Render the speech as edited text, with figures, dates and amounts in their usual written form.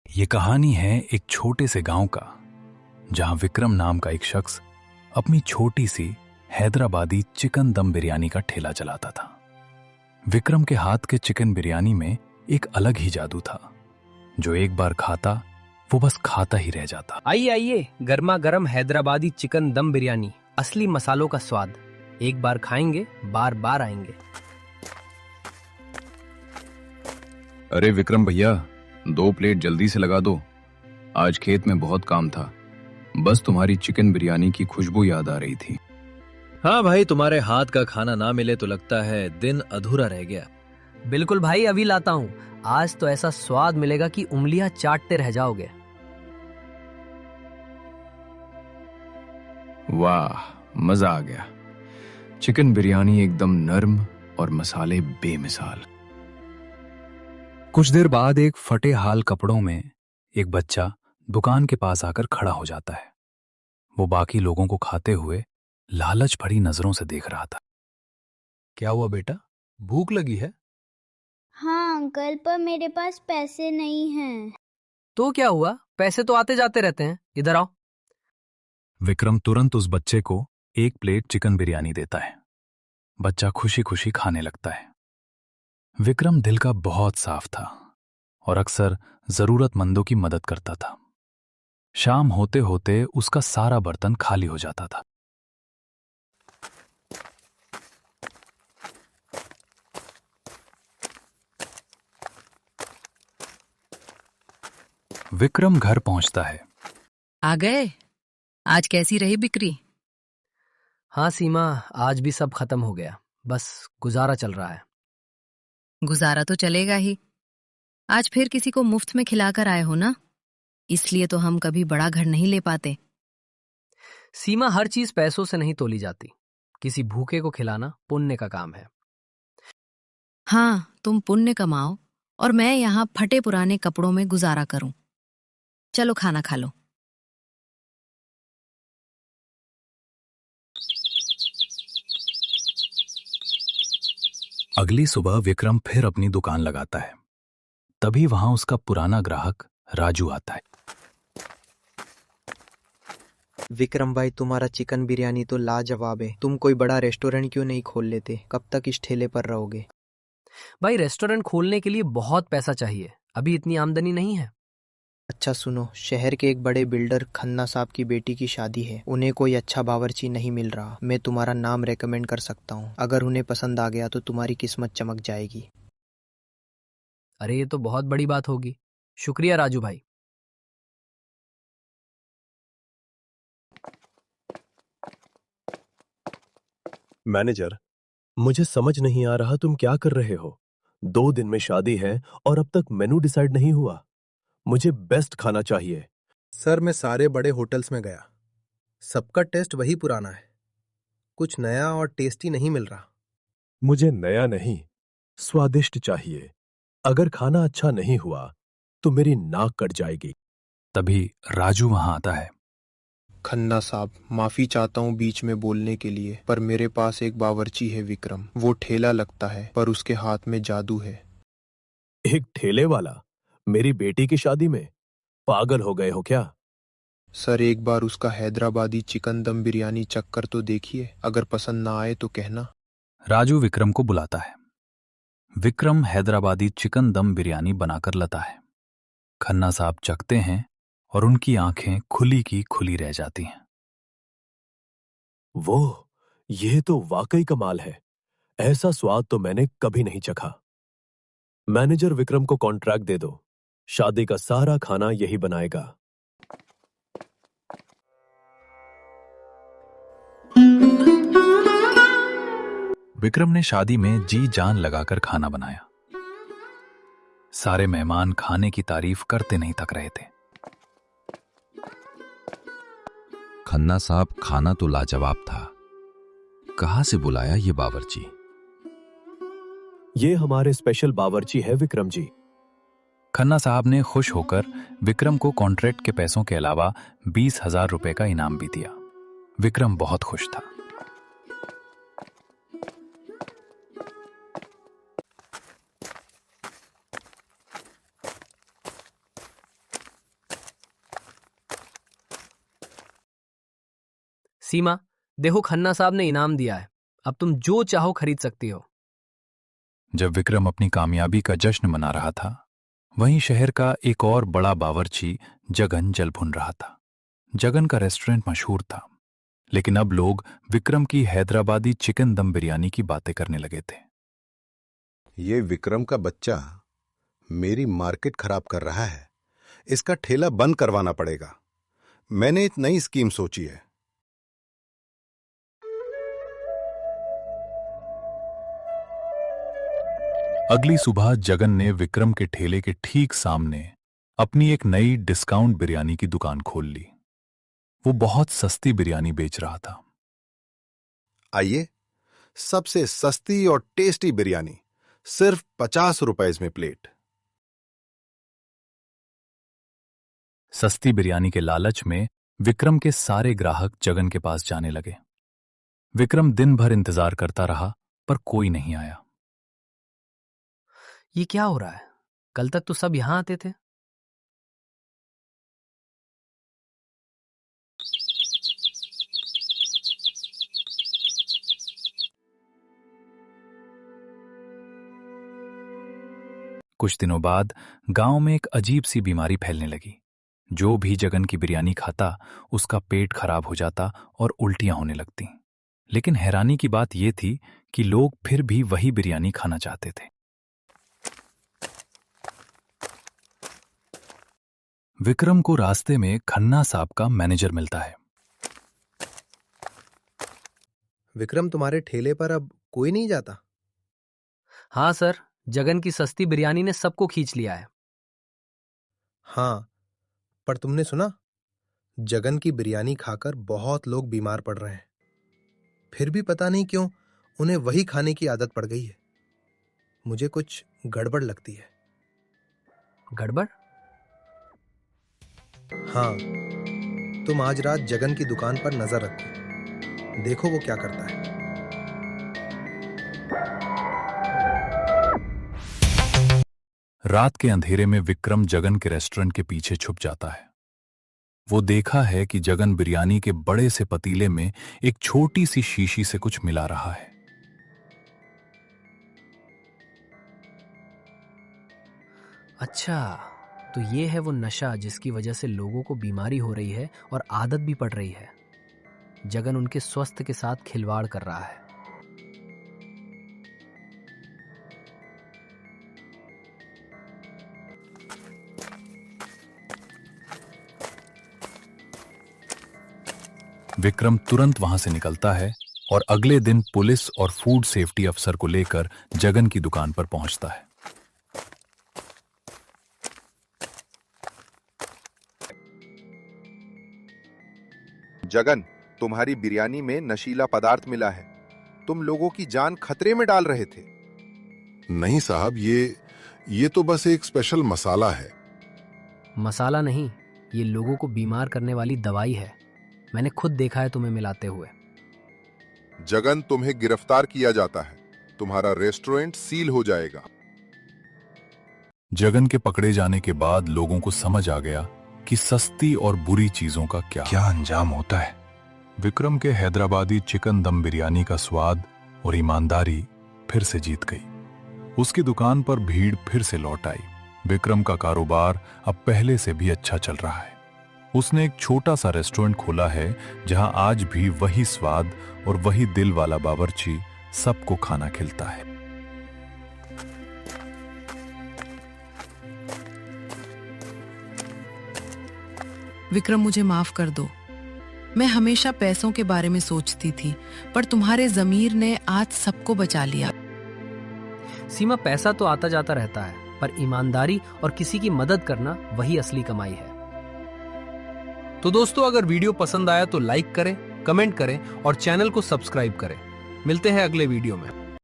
ये कहानी है एक छोटे से गांव का, जहां विक्रम नाम का एक शख्स अपनी छोटी सी हैदराबादी चिकन दम बिरयानी का ठेला चलाता था। विक्रम के हाथ के चिकन बिरयानी में एक अलग ही जादू था। जो एक बार खाता वो बस खाता ही रह जाता। आइए आइए, गर्मा गर्म हैदराबादी चिकन दम बिरयानी, असली मसालों का स्वाद। एक बार खाएंगे बार बार आएंगे। अरे विक्रम भैया, 2 प्लेट जल्दी से लगा दो। आज खेत में बहुत काम था, बस तुम्हारी चिकन बिरयानी की खुशबू याद आ रही थी। हाँ भाई, तुम्हारे हाथ का खाना ना मिले तो लगता है दिन अधूरा रह गया। बिल्कुल भाई, अभी लाता हूँ। आज तो ऐसा स्वाद मिलेगा कि उंगलियां चाटते रह जाओगे। वाह, मजा आ गया। चिकन बिरयानी एकदम नर्म और मसाले बेमिसाल। कुछ देर बाद एक फटे हाल कपड़ों में एक बच्चा दुकान के पास आकर खड़ा हो जाता है। वो बाकी लोगों को खाते हुए लालच भरी नजरों से देख रहा था। क्या हुआ बेटा, भूख लगी है? हाँ अंकल, पर मेरे पास पैसे नहीं हैं। तो क्या हुआ, पैसे तो आते जाते रहते हैं। इधर आओ। विक्रम तुरंत उस बच्चे को एक प्लेट चिकन बिरयानी देता है। बच्चा खुशी खुशी खाने लगता है। विक्रम दिल का बहुत साफ था और अक्सर जरूरतमंदों की मदद करता था। शाम होते होते उसका सारा बर्तन खाली हो जाता था। विक्रम घर पहुंचता है। आ गए? आज कैसी रही बिक्री? हाँ सीमा, आज भी सब खत्म हो गया। बस गुजारा चल रहा है। गुजारा तो चलेगा ही। आज फिर किसी को मुफ्त में खिलाकर आए हो ना, इसलिए तो हम कभी बड़ा घर नहीं ले पाते। सीमा, हर चीज पैसों से नहीं तोली जाती। किसी भूखे को खिलाना पुण्य का काम है। हाँ, तुम पुण्य कमाओ और मैं यहाँ फटे पुराने कपड़ों में गुजारा करूं। चलो खाना खा लो। अगली सुबह विक्रम फिर अपनी दुकान लगाता है। तभी वहां उसका पुराना ग्राहक राजू आता है। विक्रम भाई, तुम्हारा चिकन बिरयानी तो लाजवाब है। तुम कोई बड़ा रेस्टोरेंट क्यों नहीं खोल लेते? कब तक इस ठेले पर रहोगे? भाई, रेस्टोरेंट खोलने के लिए बहुत पैसा चाहिए। अभी इतनी आमदनी नहीं है। अच्छा सुनो, शहर के एक बड़े बिल्डर खन्ना साहब की बेटी की शादी है। उन्हें कोई अच्छा बावर्ची नहीं मिल रहा। मैं तुम्हारा नाम रेकमेंड कर सकता हूँ। अगर उन्हें पसंद आ गया तो तुम्हारी किस्मत चमक जाएगी। अरे ये तो बहुत बड़ी बात होगी। शुक्रिया राजू भाई। मैनेजर, मुझे समझ नहीं आ रहा तुम क्या कर रहे हो। 2 दिन में शादी है और अब तक मेनू डिसाइड नहीं हुआ। मुझे बेस्ट खाना चाहिए। सर, मैं सारे बड़े होटल्स में गया, सबका टेस्ट वही पुराना है। कुछ नया और टेस्टी नहीं मिल रहा। मुझे नया नहीं, स्वादिष्ट चाहिए। अगर खाना अच्छा नहीं हुआ तो मेरी नाक कट जाएगी। तभी राजू वहां आता है। खन्ना साहब, माफी चाहता हूँ बीच में बोलने के लिए, पर मेरे पास एक बावर्ची है विक्रम। वो ठेला लगता है पर उसके हाथ में जादू है। एक ठेले वाला मेरी बेटी की शादी में? पागल हो गए हो क्या? सर, एक बार उसका हैदराबादी चिकन दम बिरयानी चक्कर तो देखिए। अगर पसंद ना आए तो कहना। राजू विक्रम को बुलाता है। विक्रम हैदराबादी चिकन दम बिरयानी बनाकर लाता है। खन्ना साहब चखते हैं और उनकी आंखें खुली की खुली रह जाती हैं। वो, ये तो वाकई कमाल है। ऐसा स्वाद तो मैंने कभी नहीं चखा। मैनेजर, विक्रम को कॉन्ट्रैक्ट दे दो। शादी का सारा खाना यही बनाएगा। विक्रम ने शादी में जी जान लगाकर खाना बनाया। सारे मेहमान खाने की तारीफ करते नहीं थक रहे थे। खन्ना साहब, खाना तो लाजवाब था। कहां से बुलाया ये बावर्ची? ये हमारे स्पेशल बावर्ची है विक्रम जी। खन्ना साहब ने खुश होकर विक्रम को कॉन्ट्रैक्ट के पैसों के अलावा 20,000 रुपए का इनाम भी दिया। विक्रम बहुत खुश था। सीमा, देखो खन्ना साहब ने इनाम दिया है, अब तुम जो चाहो खरीद सकती हो। जब विक्रम अपनी कामयाबी का जश्न मना रहा था, वहीं शहर का एक और बड़ा बावर्ची जगन जल भुन रहा था। जगन का रेस्टोरेंट मशहूर था, लेकिन अब लोग विक्रम की हैदराबादी चिकन दम बिरयानी की बातें करने लगे थे। ये विक्रम का बच्चा मेरी मार्केट खराब कर रहा है। इसका ठेला बंद करवाना पड़ेगा। मैंने एक नई स्कीम सोची है। अगली सुबह जगन ने विक्रम के ठेले के ठीक सामने अपनी एक नई डिस्काउंट बिरयानी की दुकान खोल ली। वो बहुत सस्ती बिरयानी बेच रहा था। आइए, सबसे सस्ती और टेस्टी बिरयानी सिर्फ 50 रुपए में प्लेट। सस्ती बिरयानी के लालच में विक्रम के सारे ग्राहक जगन के पास जाने लगे। विक्रम दिन भर इंतजार करता रहा, पर कोई नहीं आया। ये क्या हो रहा है? कल तक तो सब यहां आते थे। कुछ दिनों बाद गांव में एक अजीब सी बीमारी फैलने लगी। जो भी जगन की बिरयानी खाता, उसका पेट खराब हो जाता और उल्टियां होने लगती। लेकिन हैरानी की बात यह थी कि लोग फिर भी वही बिरयानी खाना चाहते थे। विक्रम को रास्ते में खन्ना साहब का मैनेजर मिलता है। विक्रम, तुम्हारे ठेले पर अब कोई नहीं जाता? हाँ सर, जगन की सस्ती बिरयानी ने सबको खींच लिया है। हाँ, पर तुमने सुना, जगन की बिरयानी खाकर बहुत लोग बीमार पड़ रहे हैं। फिर भी पता नहीं क्यों उन्हें वही खाने की आदत पड़ गई है। मुझे कुछ गड़बड़ लगती है। गड़बड़? हाँ, तुम आज रात जगन की दुकान पर नजर रखो। देखो वो क्या करता है। रात के अंधेरे में विक्रम जगन के रेस्टोरेंट के पीछे छुप जाता है। वो देखा है कि जगन बिरयानी के बड़े से पतीले में एक छोटी सी शीशी से कुछ मिला रहा है। अच्छा, तो ये है वो नशा जिसकी वजह से लोगों को बीमारी हो रही है और आदत भी पड़ रही है। जगन उनके स्वास्थ्य के साथ खिलवाड़ कर रहा है। विक्रम तुरंत वहां से निकलता है और अगले दिन पुलिस और फूड सेफ्टी अफसर को लेकर जगन की दुकान पर पहुंचता है। जगन, तुम्हारी बिरयानी में नशीला पदार्थ मिला है। तुम लोगों की जान खतरे में डाल रहे थे। नहीं साहब, ये तो बस एक स्पेशल मसाला है। मसाला नहीं, ये लोगों को बीमार करने वाली दवाई है। मैंने खुद देखा है तुम्हें मिलाते हुए। जगन, तुम्हें गिरफ्तार किया जाता है। तुम्हारा रेस्टोरेंट सील हो जाएगा। जगन के पकड़े जाने के बाद लोगों को समझ आ गया कि सस्ती और बुरी चीजों का क्या अंजाम होता है। विक्रम के हैदराबादी चिकन दम बिरयानी का स्वाद और ईमानदारी फिर से जीत गई। उसकी दुकान पर भीड़ फिर से लौट आई। विक्रम का कारोबार अब पहले से भी अच्छा चल रहा है। उसने एक छोटा सा रेस्टोरेंट खोला है जहां आज भी वही स्वाद और वही दिल वाला बावर्ची सबको खाना खिलता है। विक्रम, मुझे माफ कर दो। मैं हमेशा पैसों के बारे में सोचती थी, पर तुम्हारे ज़मीर ने आज सबको बचा लिया। सीमा, पैसा तो आता जाता रहता है, पर ईमानदारी और किसी की मदद करना वही असली कमाई है। तो दोस्तों, अगर वीडियो पसंद आया तो लाइक करें, कमेंट करें और चैनल को सब्सक्राइब करें। मिलते हैं अगले वीडियो में।